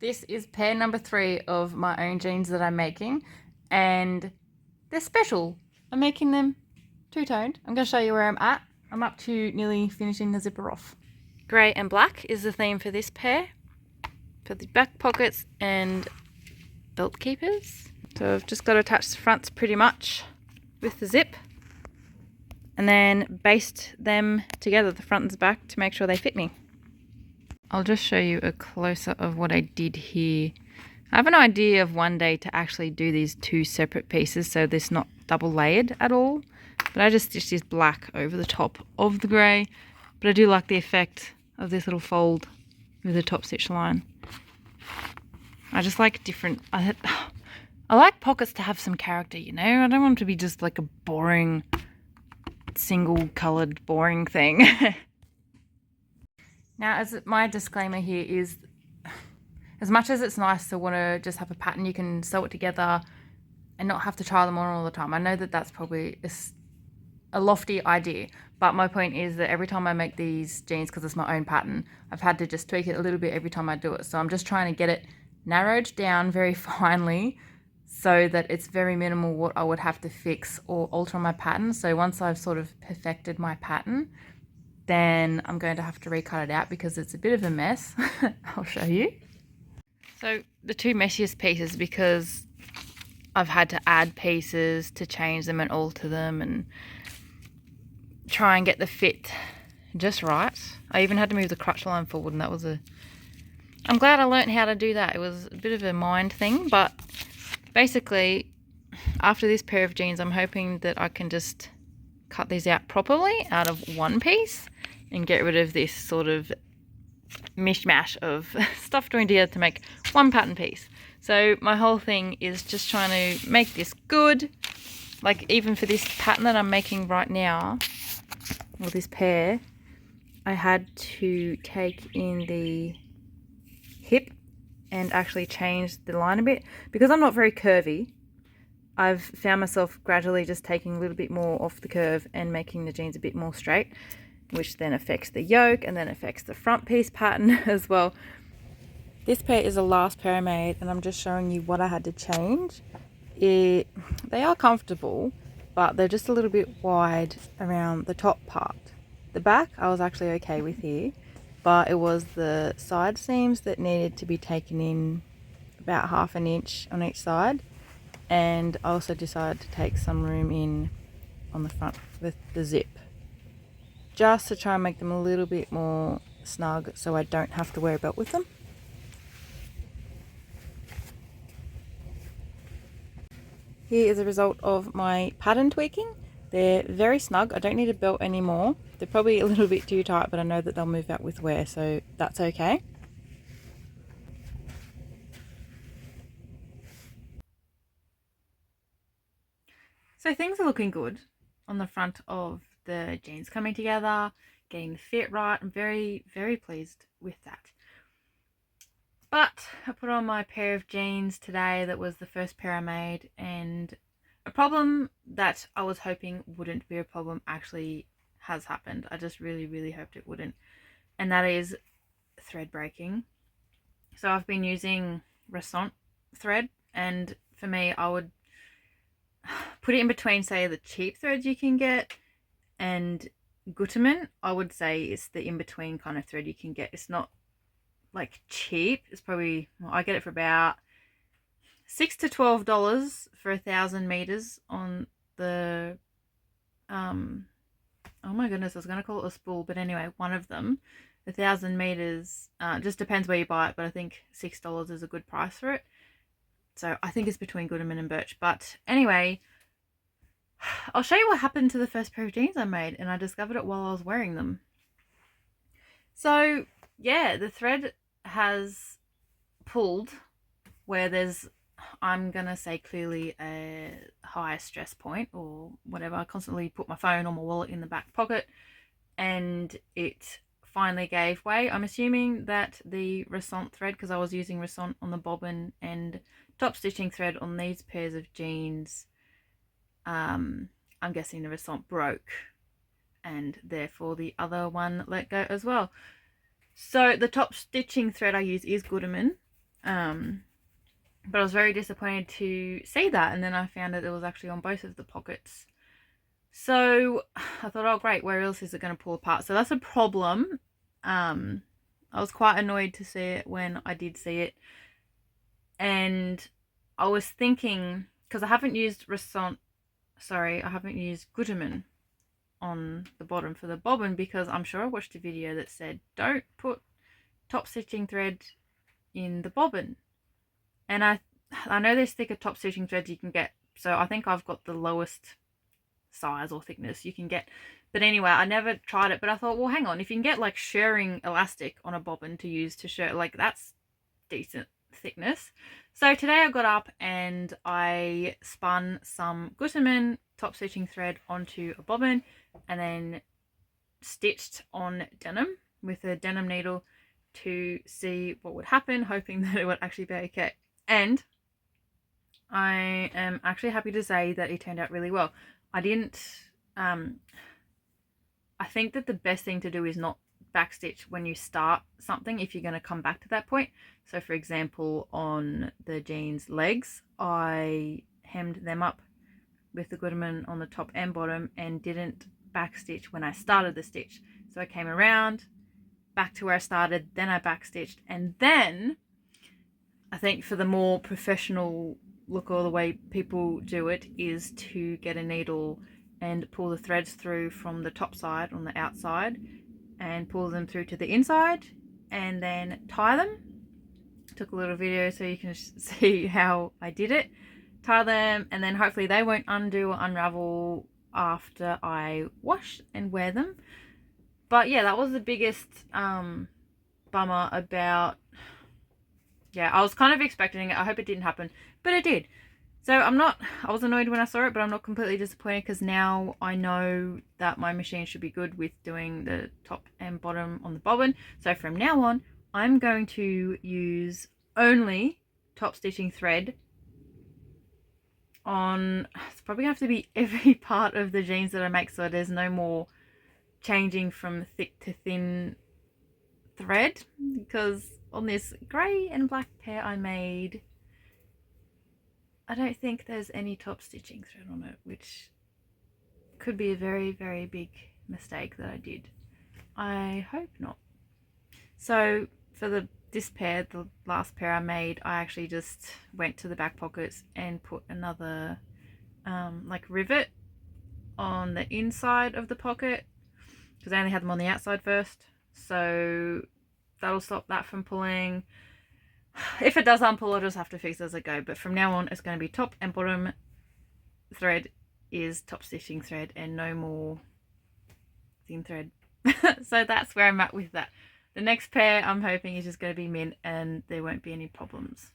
This is pair number 3 of my own jeans that I'm making, and they're special. I'm making them two-toned. I'm going to show you where I'm at. I'm up to nearly finishing the zipper off. Grey and black is the theme for this pair, for the back pockets and belt keepers. So I've just got to attach the fronts pretty much with the zip, and then baste them together, the front and the back, to make sure they fit me. I'll just show you a close-up of what I did here. I have an idea of one day to actually do these two separate pieces so this not double layered at all. But I just stitched this black over the top of the grey. But I do like the effect of this little fold with the top stitch line. I just like different... I like pockets to have some character, you know? I don't want them to be just like a boring, single-coloured, boring thing. Now, as my disclaimer here is, as much as it's nice to want to just have a pattern, you can sew it together and not have to try them on all the time. I know that that's probably a lofty idea, but my point is that every time I make these jeans, because it's my own pattern, I've had to just tweak it a little bit every time I do it. So I'm just trying to get it narrowed down very finely so that it's very minimal what I would have to fix or alter on my pattern. So once I've sort of perfected my pattern, then I'm going to have to recut it out because it's a bit of a mess. I'll show you. So the two messiest pieces, because I've had to add pieces to change them and alter them and try and get the fit just right. I even had to move the crotch line forward, and that was I'm glad I learnt how to do that. It was a bit of a mind thing, but basically after this pair of jeans, I'm hoping that I can just cut these out properly out of one piece and get rid of this sort of mishmash of stuff joined together to make one pattern piece. So my whole thing is just trying to make this good. Like even for this pattern that I'm making right now, or this pair, I had to take in the hip and actually change the line a bit. Because I'm not very curvy, I've found myself gradually just taking a little bit more off the curve and making the jeans a bit more straight, which then affects the yoke and then affects the front piece pattern as well. This pair is the last pair I made, and I'm just showing you what I had to change. They are comfortable, but they're just a little bit wide around the top part. The back I was actually okay with here, but it was the side seams that needed to be taken in about 1/2 inch on each side. And I also decided to take some room in on the front with the zip, just to try and make them a little bit more snug so I don't have to wear a belt with them. Here is a result of my pattern tweaking. They're very snug. I don't need a belt anymore. They're probably a little bit too tight, but I know that they'll move out with wear, so that's okay. So things are looking good on the front of the jeans coming together, getting the fit right. I'm very, very pleased with that. But I put on my pair of jeans today that was the first pair I made, and a problem that I was hoping wouldn't be a problem actually has happened. I just really, really hoped it wouldn't. And that is thread breaking. So I've been using Resont thread, and for me, I would put it in between, say, the cheap threads you can get and Gutermann. I would say it's the in-between kind of thread you can get. It's not like cheap. It's probably, well, I get it for about $6 to $12 for 1,000 meters on the oh my goodness, I was going to call it a spool, but anyway, one of them, 1,000 meters. Just depends where you buy it, but I think $6 is a good price for it. So I think it's between Gutermann and Birch. But anyway, I'll show you what happened to the first pair of jeans I made, and I discovered it while I was wearing them. So yeah, the thread has pulled where there's, I'm gonna say clearly, a high stress point or whatever. I constantly put my phone or my wallet in the back pocket, and it finally gave way. I'm assuming that the Resont thread, because I was using Resont on the bobbin and top stitching thread on these pairs of jeans, I'm guessing the Resont broke, and therefore the other one let go as well. So the top stitching thread I use is Gutermann. But I was very disappointed to see that, and then I found that it was actually on both of the pockets. So I thought, oh great, where else is it going to pull apart? So that's a problem. I was quite annoyed to see it when I did see it, and I was thinking, because I haven't used Gutermann on the bottom for the bobbin, because I'm sure I watched a video that said don't put top stitching thread in the bobbin. And I know there's thicker top stitching threads you can get, so I think I've got the lowest size or thickness you can get. But anyway, I never tried it, but I thought, well, hang on, if you can get like shirring elastic on a bobbin to use to shirr, like that's decent thickness. So today I got up and I spun some Gutermann top stitching thread onto a bobbin and then stitched on denim with a denim needle to see what would happen, hoping that it would actually be okay. And I am actually happy to say that it turned out really well. I think that the best thing to do is not backstitch when you start something if you're going to come back to that point. So for example, on the jeans legs, I hemmed them up with the Gutermann on the top and bottom and didn't backstitch when I started the stitch. So I came around back to where I started, then I backstitched, and then I think for the more professional look, or the way people do it, is to get a needle and pull the threads through from the top side on the outside and pull them through to the inside and then tie them. Took a little video so you can see how I did it. Tie them, and then hopefully they won't undo or unravel after I wash and wear them. But yeah, that was the biggest bummer about, yeah, I was kind of expecting it. I hope it didn't happen, but it did. So I was annoyed when I saw it, but I'm not completely disappointed, because now I know that my machine should be good with doing the top and bottom on the bobbin. So from now on, I'm going to use only top stitching thread on, it's probably going to have to be every part of the jeans that I make, so there's no more changing from thick to thin thread, because on this grey and black pair I made, I don't think there's any top stitching thread on it, which could be a very, very big mistake that I did. I hope not. So for this pair, the last pair I made, I actually just went to the back pockets and put another like rivet on the inside of the pocket, because I only had them on the outside first, so that'll stop that from pulling. If it does unpull, I'll just have to fix it as I go, but from now on it's going to be top and bottom thread is top stitching thread and no more thin thread. So that's where I'm at with that. The next pair I'm hoping is just going to be mint and there won't be any problems.